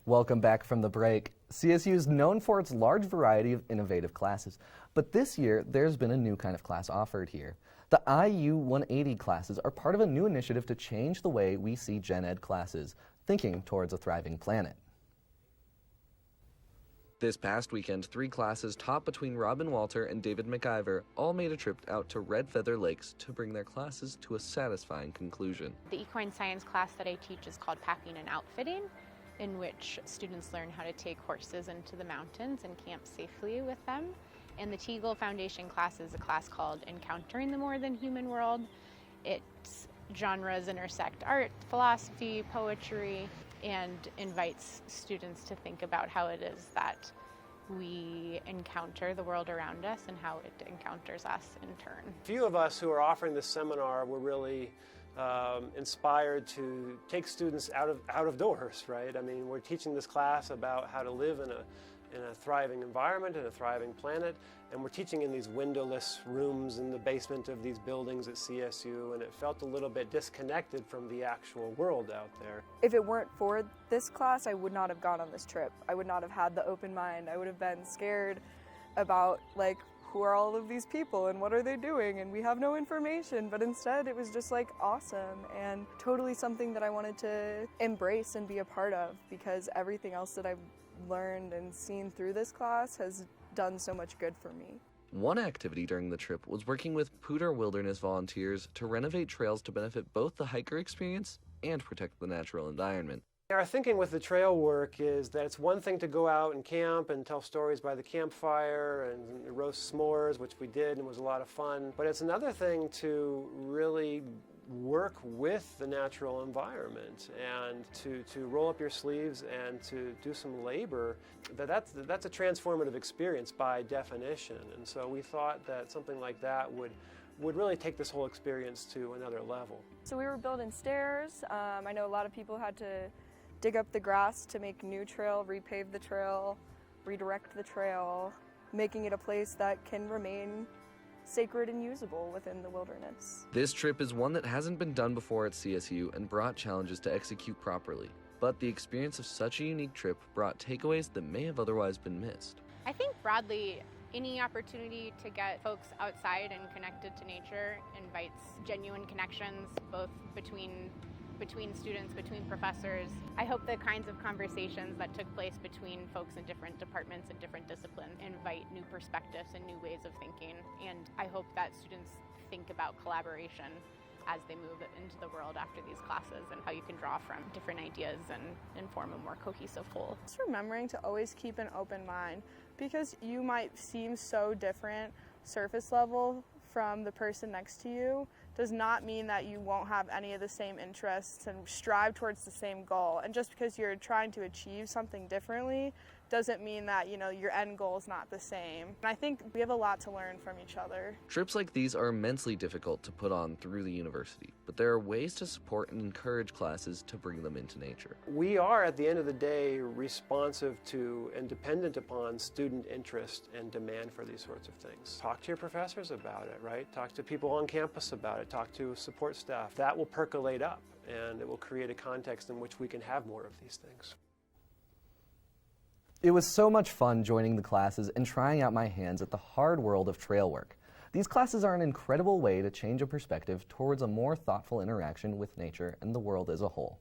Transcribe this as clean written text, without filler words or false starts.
Welcome back from the break. CSU is known for its large variety of innovative classes, but this year there's been a new kind of class offered here. The IU 180 classes are part of a new initiative to change the way we see gen ed classes, thinking towards a thriving planet. This past weekend, 3 classes taught between Robin Walter and David McIver all made a trip out to Red Feather Lakes to bring their classes to a satisfying conclusion. The equine science class that I teach is called Packing and Outfitting, in which students learn how to take horses into the mountains and camp safely with them. And the Teagle Foundation class is a class called Encountering the More Than Human World. Its genres intersect art, philosophy, poetry, and invites students to think about how it is that we encounter the world around us and how it encounters us in turn. Few of us who are offering this seminar were really inspired to take students out of doors, right? I mean, we're teaching this class about how to live in a thriving environment, in a thriving planet, and we're teaching in these windowless rooms in the basement of these buildings at CSU, and it felt a little bit disconnected from the actual world out there. If it weren't for this class, I would not have gone on this trip. I would not have had the open mind. I would have been scared about, like, who are all of these people and what are they doing, and we have no information, but instead it was just like awesome and totally something that I wanted to embrace and be a part of, because everything else that I've learned and seen through this class has done so much good for me. One activity during the trip was working with Poudre Wilderness volunteers to renovate trails to benefit both the hiker experience and protect the natural environment. Our thinking with the trail work is that it's one thing to go out and camp and tell stories by the campfire and roast s'mores, which we did and was a lot of fun, but it's another thing to really work with the natural environment and to roll up your sleeves and to do some labor. That's a transformative experience by definition, and so we thought that something like that would really take this whole experience to another level. So we were building stairs. I know a lot of people had to dig up the grass to make new trail, repave the trail, redirect the trail, making it a place that can remain sacred and usable within the wilderness. This trip is one that hasn't been done before at CSU and brought challenges to execute properly. But the experience of such a unique trip brought takeaways that may have otherwise been missed. I think broadly, any opportunity to get folks outside and connected to nature invites genuine connections, both between students, between professors. I hope the kinds of conversations that took place between folks in different departments and different disciplines invite new perspectives and new ways of thinking. And I hope that students think about collaboration as they move into the world after these classes, and how you can draw from different ideas and form a more cohesive whole. Just remembering to always keep an open mind, because you might seem so different surface level from the person next to you does not mean that you won't have any of the same interests and strive towards the same goal. And just because you're trying to achieve something differently doesn't mean that, your end goal is not the same. And I think we have a lot to learn from each other. Trips like these are immensely difficult to put on through the university, but there are ways to support and encourage classes to bring them into nature. We are, at the end of the day, responsive to and dependent upon student interest and demand for these sorts of things. Talk to your professors about it, right? Talk to people on campus about it. Talk to support staff. That will percolate up, and it will create a context in which we can have more of these things. It was so much fun joining the classes and trying out my hands at the hard world of trail work. These classes are an incredible way to change a perspective towards a more thoughtful interaction with nature and the world as a whole.